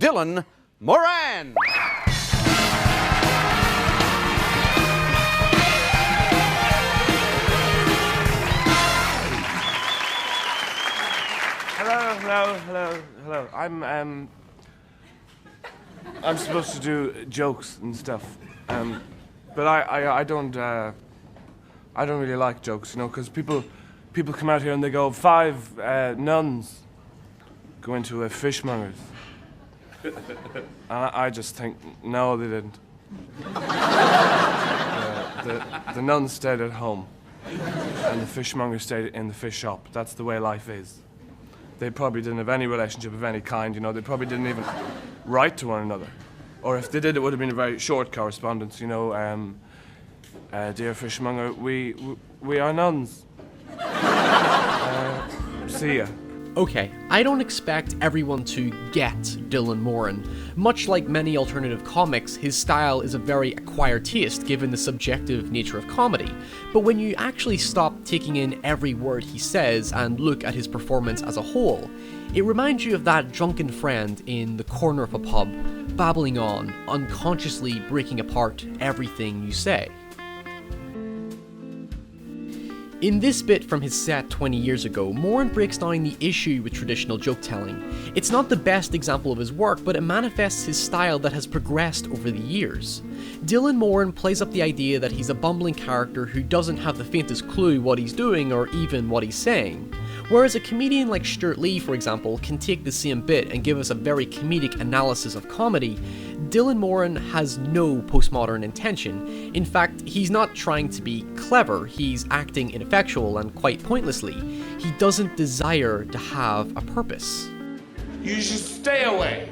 Dylan Moran. Hello. I'm supposed to do jokes and stuff, but I don't really like jokes, you know, because people come out here and they go, 5 nuns go into a fishmonger's. I just think, no, they didn't. The nuns stayed at home, and the fishmonger stayed in the fish shop. That's the way life is. They probably didn't have any relationship of any kind, you know. They probably didn't even write to one another. Or if they did, it would have been a very short correspondence, you know. Dear fishmonger, we are nuns. See ya. Okay, I don't expect everyone to get Dylan Moran. Much like many alternative comics, his style is a very acquired taste given the subjective nature of comedy. But when you actually stop taking in every word he says and look at his performance as a whole, it reminds you of that drunken friend in the corner of a pub, babbling on, unconsciously breaking apart everything you say. In this bit from his set 20 years ago, Moran breaks down the issue with traditional joke-telling. It's not the best example of his work, but it manifests his style that has progressed over the years. Dylan Moran plays up the idea that he's a bumbling character who doesn't have the faintest clue what he's doing or even what he's saying. Whereas a comedian like Stuart Lee, for example, can take the same bit and give us a very comedic analysis of comedy, Dylan Moran has no postmodern intention. In fact, he's not trying to be clever, he's acting ineffectual and quite pointlessly. He doesn't desire to have a purpose. You should stay away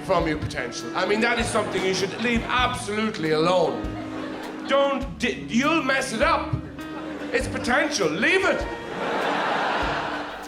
from your potential. I mean, that is something you should leave absolutely alone. You'll mess it up. It's potential, leave it.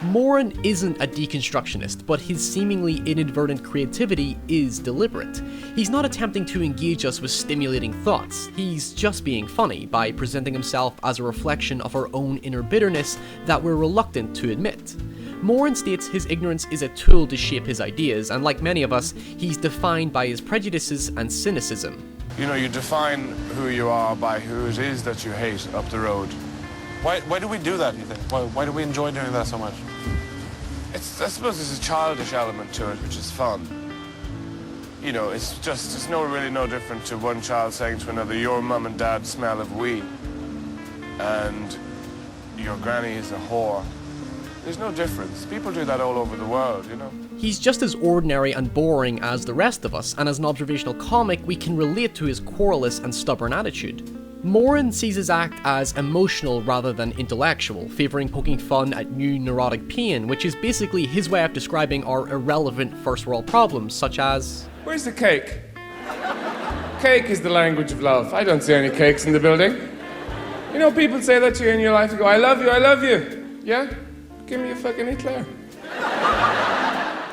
Moran isn't a deconstructionist, but his seemingly inadvertent creativity is deliberate. He's not attempting to engage us with stimulating thoughts, he's just being funny by presenting himself as a reflection of our own inner bitterness that we're reluctant to admit. Moran states his ignorance is a tool to shape his ideas, and like many of us, he's defined by his prejudices and cynicism. You know, you define who you are by who it is that you hate up the road. Why do we do that, you think? Why do we enjoy doing that so much? I suppose there's a childish element to it, which is fun. You know, it's really no different to one child saying to another, your mum and dad smell of wee, and your granny is a whore. There's no difference. People do that all over the world, you know? He's just as ordinary and boring as the rest of us, and as an observational comic, we can relate to his querulous and stubborn attitude. Moran sees his act as emotional rather than intellectual, favouring poking fun at new neurotic pain, which is basically his way of describing our irrelevant first world problems, such as... Where's the cake? Cake is the language of love. I don't see any cakes in the building. You know, people say that to you in your life, you go, I love you. Yeah? Give me a fucking eclair.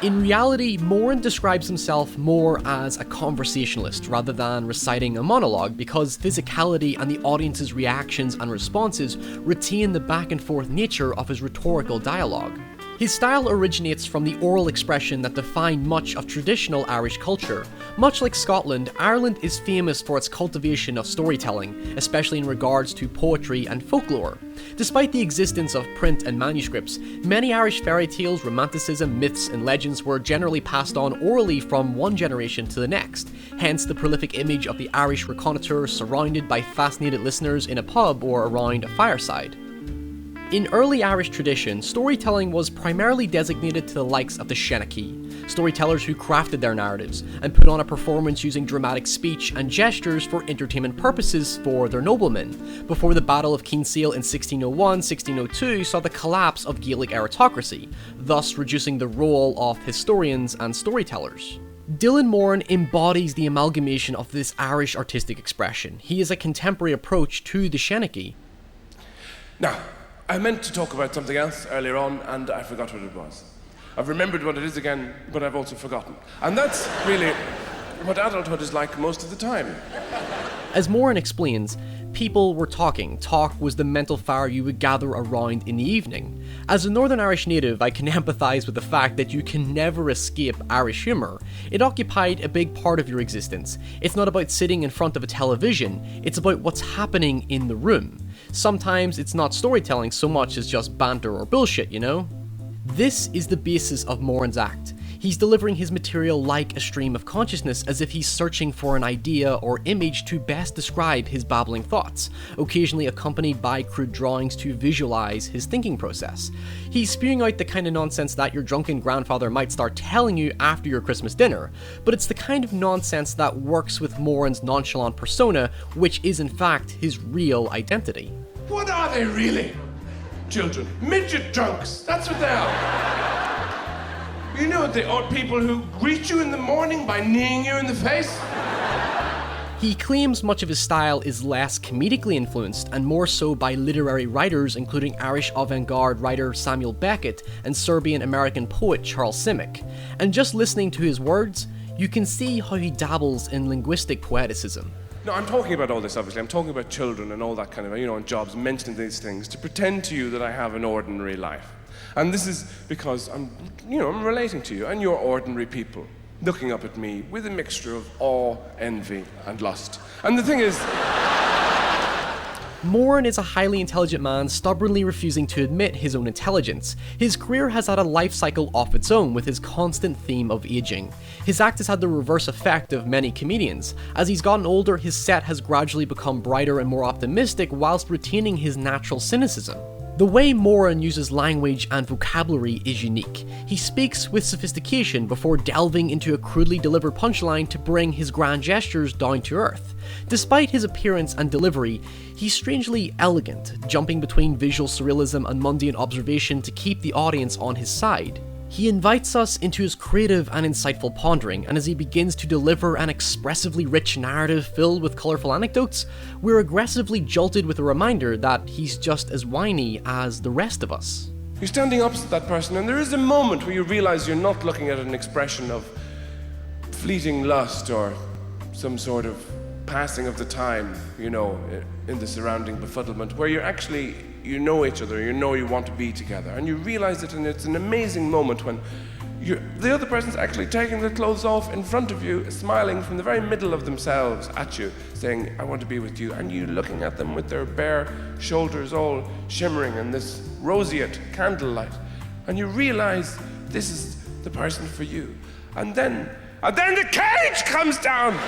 In reality, Moran describes himself more as a conversationalist rather than reciting a monologue, because physicality and the audience's reactions and responses retain the back and forth nature of his rhetorical dialogue. His style originates from the oral expression that defined much of traditional Irish culture. Much like Scotland, Ireland is famous for its cultivation of storytelling, especially in regards to poetry and folklore. Despite the existence of print and manuscripts, many Irish fairy tales, romanticism, myths, and legends were generally passed on orally from one generation to the next, hence the prolific image of the Irish reconnaisseur surrounded by fascinated listeners in a pub or around a fireside. In early Irish tradition, storytelling was primarily designated to the likes of the Shenanigans, storytellers who crafted their narratives and put on a performance using dramatic speech and gestures for entertainment purposes for their noblemen, before the Battle of Kinsale in 1601-1602 saw the collapse of Gaelic aristocracy, thus reducing the role of historians and storytellers. Dylan Moran embodies the amalgamation of this Irish artistic expression. He is a contemporary approach to the Shenanigans. Now, I meant to talk about something else earlier on, and I forgot what it was. I've remembered what it is again, but I've also forgotten. And that's really what adulthood is like most of the time. As Moran explains, people were talking. Talk was the mental fire you would gather around in the evening. As a Northern Irish native, I can empathise with the fact that you can never escape Irish humour. It occupied a big part of your existence. It's not about sitting in front of a television, it's about what's happening in the room. Sometimes it's not storytelling so much as just banter or bullshit, you know? This is the basis of Moran's act. He's delivering his material like a stream of consciousness, as if he's searching for an idea or image to best describe his babbling thoughts, occasionally accompanied by crude drawings to visualize his thinking process. He's spewing out the kind of nonsense that your drunken grandfather might start telling you after your Christmas dinner, but it's the kind of nonsense that works with Moran's nonchalant persona, which is in fact his real identity. What are they really? Children. Midget drunks. That's what they are. You know they are people who greet you in the morning by kneeing you in the face? He claims much of his style is less comedically influenced and more so by literary writers, including Irish avant-garde writer Samuel Beckett and Serbian-American poet Charles Simic. And just listening to his words, you can see how he dabbles in linguistic poeticism. No, I'm talking about all this, obviously. I'm talking about children and all that kind of, and jobs, mentioning these things to pretend to you that I have an ordinary life. And this is because I'm relating to you and you're ordinary people, looking up at me with a mixture of awe, envy, and lust. And the thing is... Moran is a highly intelligent man stubbornly refusing to admit his own intelligence. His career has had a life cycle of its own with his constant theme of aging. His act has had the reverse effect of many comedians. As he's gotten older, his set has gradually become brighter and more optimistic whilst retaining his natural cynicism. The way Moran uses language and vocabulary is unique. He speaks with sophistication before delving into a crudely delivered punchline to bring his grand gestures down to earth. Despite his appearance and delivery, he's strangely elegant, jumping between visual surrealism and mundane observation to keep the audience on his side. He invites us into his creative and insightful pondering, and as he begins to deliver an expressively rich narrative filled with colourful anecdotes, we're aggressively jolted with a reminder that he's just as whiny as the rest of us. You're standing opposite that person, and there is a moment where you realise you're not looking at an expression of fleeting lust or some sort of passing of the time, in the surrounding befuddlement, where you're actually, each other, you want to be together, and you realise it, and it's an amazing moment when the other person's actually taking their clothes off in front of you, smiling from the very middle of themselves at you, saying, I want to be with you, and you looking at them with their bare shoulders all shimmering in this roseate candlelight, and you realise this is the person for you. And then the cage comes down!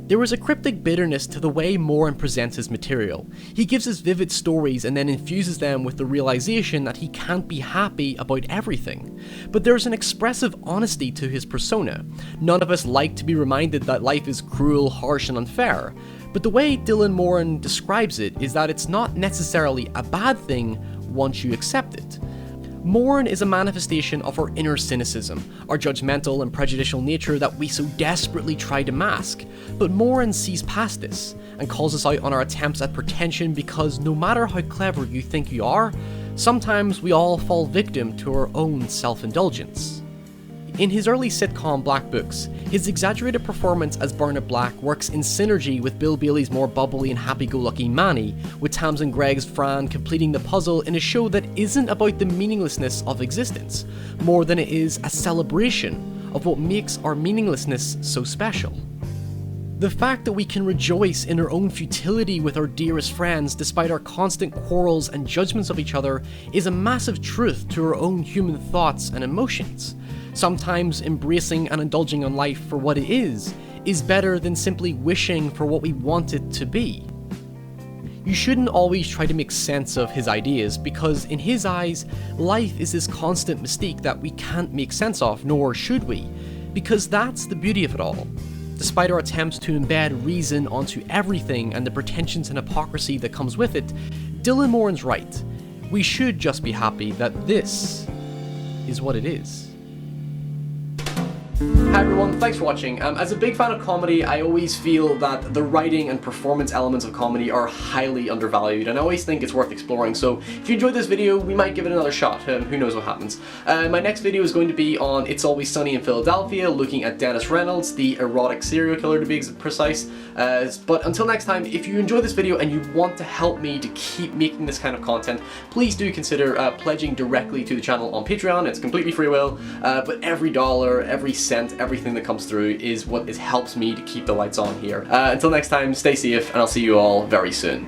There is a cryptic bitterness to the way Moran presents his material. He gives us vivid stories and then infuses them with the realization that he can't be happy about everything. But there's an expressive honesty to his persona. None of us like to be reminded that life is cruel, harsh, and unfair. But the way Dylan Moran describes it is that it's not necessarily a bad thing once you accept it. Moran is a manifestation of our inner cynicism, our judgmental and prejudicial nature that we so desperately try to mask. But Moran sees past this, and calls us out on our attempts at pretension because no matter how clever you think you are, sometimes we all fall victim to our own self-indulgence. In his early sitcom Black Books, his exaggerated performance as Barnett Black works in synergy with Bill Bailey's more bubbly and happy-go-lucky Manny, with Tamsin Gregg's Fran completing the puzzle in a show that isn't about the meaninglessness of existence, more than it is a celebration of what makes our meaninglessness so special. The fact that we can rejoice in our own futility with our dearest friends despite our constant quarrels and judgments of each other is a massive truth to our own human thoughts and emotions. Sometimes embracing and indulging on life for what it is better than simply wishing for what we want it to be. You shouldn't always try to make sense of his ideas, because in his eyes, life is this constant mystique that we can't make sense of, nor should we, because that's the beauty of it all. Despite our attempts to embed reason onto everything and the pretensions and hypocrisy that comes with it, Dylan Moran's right. We should just be happy that this is what it is. Hi everyone, thanks for watching. As a big fan of comedy, I always feel that the writing and performance elements of comedy are highly undervalued, and I always think it's worth exploring, so if you enjoyed this video, we might give it another shot. Who knows what happens. My next video is going to be on It's Always Sunny in Philadelphia, looking at Dennis Reynolds, the erotic serial killer to be precise. But until next time, if you enjoyed this video and you want to help me to keep making this kind of content, please do consider pledging directly to the channel on Patreon. It's completely free will, but every dollar, every cent, everything that comes through is what helps me to keep the lights on here. Until next time, stay safe, and I'll see you all very soon.